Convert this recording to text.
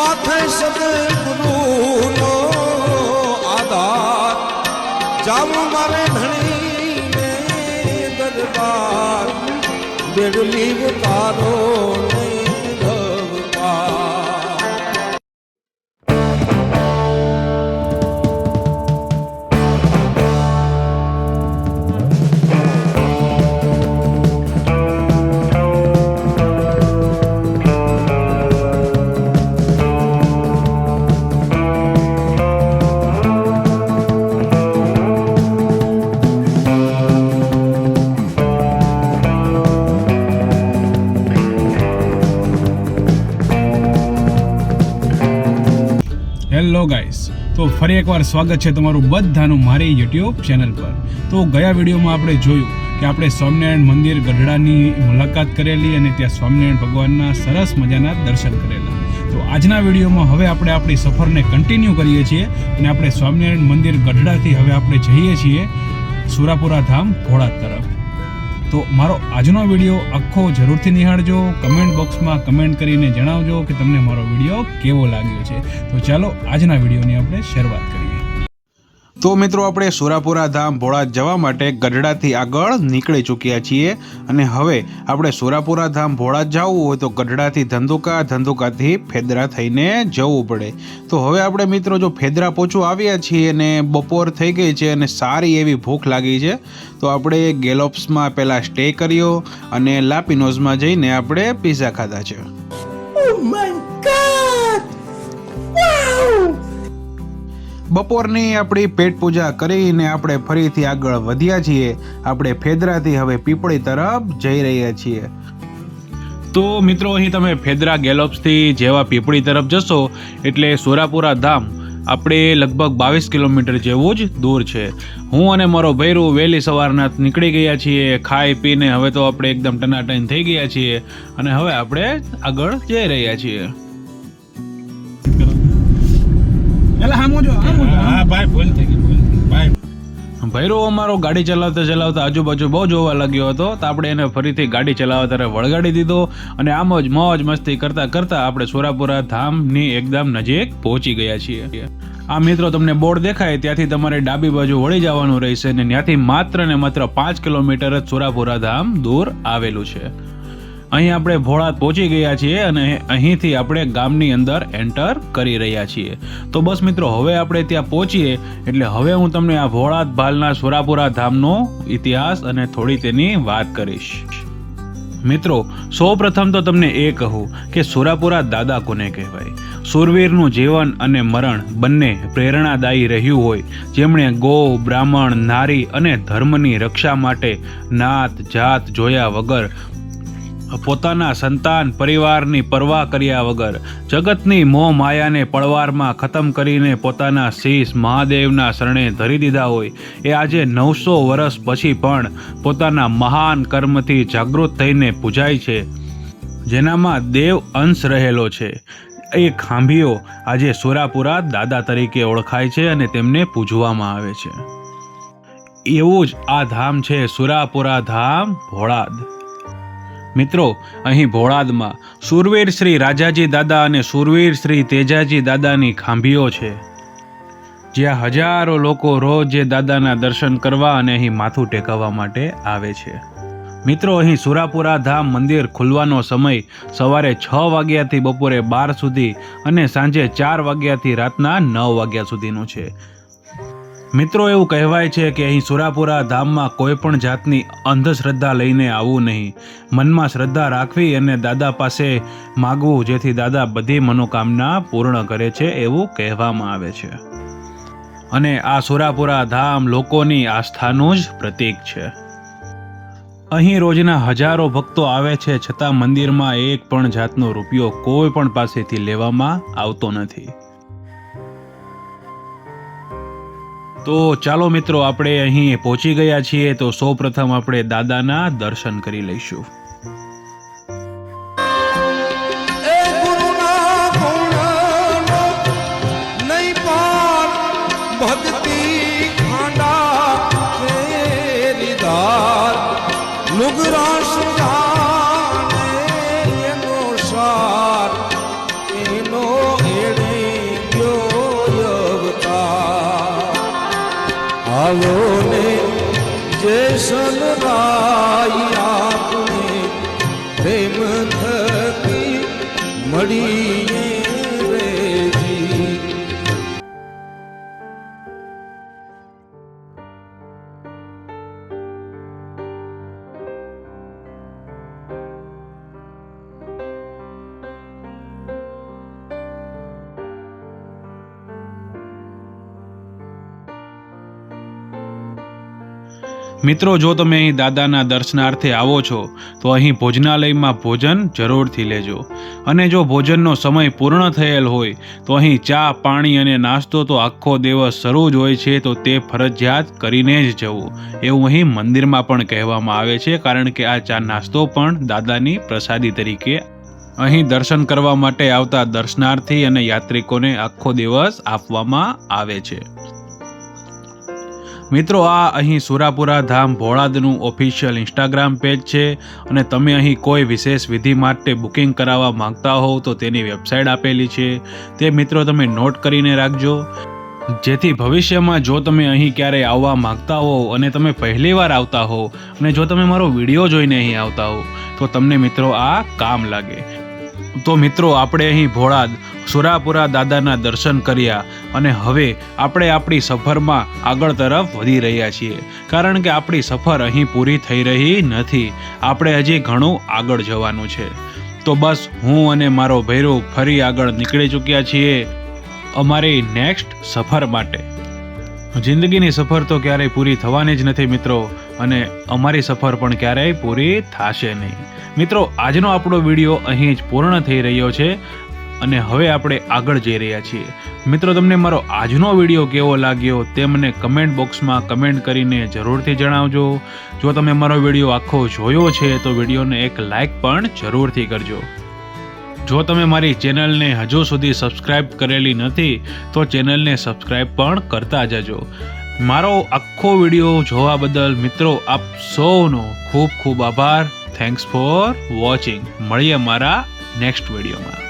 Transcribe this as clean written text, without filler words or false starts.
માથે સદગુરુનો આધાર જાવું મારે ધણીને દરબાર બેડલી તારો હેલો ગાઈસ, તો ફરી એકવાર સ્વાગત છે તમારું બધાનું મારી યુટ્યુબ ચેનલ પર। તો ગયા વિડીયોમાં આપણે જોયું કે આપણે સ્વામિનારાયણ મંદિર ગઢડાની મુલાકાત કરેલી અને ત્યાં સ્વામિનારાયણ ભગવાનના સરસ મજાના દર્શન કરેલા। તો આજના વિડીયોમાં હવે આપણે આપણી સફરને કન્ટિન્યુ કરીએ છીએ અને આપણે સ્વામિનારાયણ મંદિર ગઢડાથી હવે આપણે જઈએ છીએ સુરાપુરા ધામ ભોળાદ તરફ। તો મારો આજનો વિડીયો આખો જરૂરથી નિહાળજો, કમેન્ટ બોક્સમાં કમેન્ટ કરીને જણાવજો કે તમને મારો વિડીયો કેવો લાગ્યો છે। તો ચાલો આજના વિડીયોની આપણે શરૂઆત કરીએ। તો મિત્રો, આપણે સુરાપુરા ધામ ભોળાદ જવા માટે ગઢડાથી આગળ નીકળી ચૂક્યા છીએ અને હવે આપણે સુરાપુરા ધામ ભોળાદ જવું હોય તો ગઢડાથી ધંધુકા, ધંધુકાથી ફેદરા થઈને જવું પડે। તો હવે આપણે મિત્રો જો ફેદરા પહોંચવા આવ્યા છીએ અને બપોર થઈ ગઈ છે અને સારી એવી ભૂખ લાગી છે, તો આપણે ગેલોપ્સમાં પહેલાં સ્ટે કર્યો અને લાપિનોઝમાં જઈને આપણે પિઝા ખાધા છે। બપોરની આપણી પેટ પૂજા કરીને આપણે ફરીથી આગળ વધ્યા છીએ। આપણે ફેદરાથી હવે પીપળી તરફ જઈ રહ્યા છીએ। તો મિત્રો, અહીં તમે ફેદરા ગેલોપ્સથી જેવા પીપળી તરફ જશો એટલે સુરાપુરા ધામ આપણે લગભગ 22 કિલોમીટર જેવું જ દૂર છે। હું અને મારો ભૈરું વહેલી સવારના નીકળી ગયા છીએ, ખાઈ પીને હવે તો આપણે એકદમ ટનાટન થઈ ગયા છીએ અને હવે આપણે આગળ જઈ રહ્યા છીએ। ભૈરો અમારો ગાડી ચલાવતા ચલાવતા આજુબાજુ બહુ જોવા લાગ્યો હતો, તો આપણે એને ફરીથી ગાડી ચલાવવા તરફ વળગાડી દીધો અને આમ જ મોજ મસ્તી કરતા કરતા આપણે સુરાપુરા ધામની એકદમ નજીક પહોંચી ગયા છીએ। આ મિત્રો, તમને બોર્ડ દેખાય ત્યાંથી તમારે ડાબી બાજુ વળી જવાનું રહેશે અને ત્યાંથી માત્ર ને માત્ર 5 કિલોમીટર જ સુરાપુરા ધામ દૂર આવેલું છે। અહીં આપણે ભોળાદ પહોંચી ગયા છીએ અને અહીંથી આપણે ગામની અંદર એન્ટર કરી રહ્યા છીએ। તો બસ મિત્રો, હવે આપણે ત્યાં પહોંચીએ એટલે હવે હું તમને આ ભોળાદ ભાલના સુરાપુરા ધામનો ઇતિહાસ અને થોડી તેની વાત કરીશ। મિત્રો, સૌપ્રથમ તો તમને એ કહું કે સુરાપુરા દાદા કોને કહેવાય। સુરવીરનું જીવન અને મરણ બંને પ્રેરણાદાયી રહ્યું હોય, જેમણે ગો, બ્રાહ્મણ, નારી અને ધર્મની રક્ષા માટે નાત જાત જોયા વગર, પોતાના સંતાન પરિવારની પરવા કર્યા વગર જગતની મોહ માયાને પળવારમાં ખતમ કરીને પોતાના શીશ મહાદેવના શરણે ધરી દીધા હોય, એ આજે 900 વર્ષ પછી પણ પોતાના મહાન કર્મથી જાગૃત થઈને પૂજાય છે। જેનામાં દેવ અંશ રહેલો છે, એ ખાંભીઓ આજે સુરાપુરા દાદા તરીકે ઓળખાય છે અને તેમને પૂજવામાં આવે છે। એવું જ આ ધામ છે સુરાપુરા ધામ ભોળાદ। મિત્રો, અહીં ભોળાદમાં સુરવીર શ્રી રાજાજી દાદા અને સુરવીર શ્રી તેજાજી દાદાની ખાંભીઓ છે, જ્યાં હજારો લોકો રોજ એ દાદાના દર્શન કરવા અને અહીં માથું ટેકવવા માટે આવે છે। મિત્રો, અહીં સુરાપુરા ધામ મંદિર ખુલવાનો સમય સવારે 6 વાગ્યાથી બપોરે 12 સુધી અને સાંજે 4 વાગ્યાથી રાતના 9 વાગ્યા સુધીનું છે। મિત્રો, એવું કહેવાય છે કે અહીં સુરાપુરા ધામમાં કોઈ પણ જાતની અંધશ્રદ્ધા લઈને આવવું નહીં, મનમાં શ્રદ્ધા રાખવી અને દાદા પાસે માગવું, જેથી દાદા બધી મનોકામના પૂર્ણ કરે છે એવું કહેવામાં આવે છે। અને આ સુરાપુરા ધામ લોકોની આસ્થાનું જ પ્રતીક છે। અહીં રોજના હજારો ભક્તો આવે છે, છતાં મંદિરમાં એક પણ જાતનો રૂપિયો કોઈ પણ પાસેથી લેવામાં આવતો નથી। તો ચાલો મિત્રો, આપણે અહીં પહોંચી ગયા છીએ, તો સૌપ્રથમ આપણે દાદાના દર્શન કરી લઈશું। એનો આવો ને જેસન રાઈ આપને પ્રેમ થકી મળીએ રેજી. મિત્રો, જો તમે અહીં દાદાના દર્શનાર્થે આવો છો તો અહીં ભોજનાલયમાં ભોજન જરૂરથી લેજો. અને જો ભોજનનો સમય પૂર્ણ થયેલ હોય તો અહીં ચા, પાણી અને નાસ્તો તો આખો દિવસ શરૂ જ હોય છે, તો તે ફરજિયાત કરીને જ જવું એવું અહીં મંદિરમાં પણ કહેવામાં આવે છે. કારણ કે આ ચા નાસ્તો પણ દાદાની પ્રસાદી તરીકે અહીં દર્શન કરવા માટે આવતા દર્શનાર્થી અને યાત્રિકોને આખો દિવસ આપવામાં આવે છે. મિત્રો, આ અહીં સુરાપુરા ધામ ભોળાદનું ઓફિશિયલ ઇન્સ્ટાગ્રામ પેજ છે અને તમે અહીં કોઈ વિશેષ વિધિ માટે બુકિંગ કરાવવા માંગતા હોવ તો તેની વેબસાઇટ આપેલી છે. તે મિત્રો તમે નોટ કરીને રાખજો, જેથી ભવિષ્યમાં જો તમે અહીં ક્યારેય આવવા માંગતા હો અને તમે પહેલીવાર આવતા હો અને જો તમે મારો વિડીયો જોઈને અહીં આવતા હો તો તમને મિત્રો આ કામ લાગે. તો મિત્રો, આપણે અહીં ભોળાદ સુરાપુરા દાદાના દર્શન કર્યા અને હવે આપણે આપણી સફરમાં આગળ તરફ વધી રહ્યા છીએ. કારણ કે આપણી સફર અહીં પૂરી થઈ રહી નથી, આપણે હજી ઘણું આગળ જવાનું છે. તો બસ હું અને મારો ભૈરવ ફરી આગળ નીકળી ચૂક્યા છીએ અમારી નેક્સ્ટ સફર માટે. જિંદગીની સફર તો ક્યારેય પૂરી થવાની જ નથી મિત્રો, અને અમારી સફર પણ ક્યારેય પૂરી થશે નહીં. મિત્રો, આજનો આપણો વિડીયો અહીં જ પૂર્ણ થઈ રહ્યો છે અને હવે આપણે આગળ જઈ રહ્યા છીએ. મિત્રો, તમને મારો આજનો વિડીયો કેવો લાગ્યો તે મને કમેન્ટ બોક્સમાં કમેન્ટ કરીને જરૂરથી જણાવજો. જો તમે મારો વિડીયો આખો જોયો છે તો વિડીયોને એક લાઈક પણ જરૂરથી કરજો. જો તમે મારી ચેનલને હજુ સુધી સબસ્ક્રાઇબ કરેલી નથી તો ચેનલને સબસ્ક્રાઇબ પણ કરતા જજો. મારો આખો વિડીયો જોવા બદલ મિત્રો આપ સૌનો ખૂબ ખૂબ આભાર. Thanks for watching. મળીએ મારા નેક્સ્ટ વિડીયોમાં.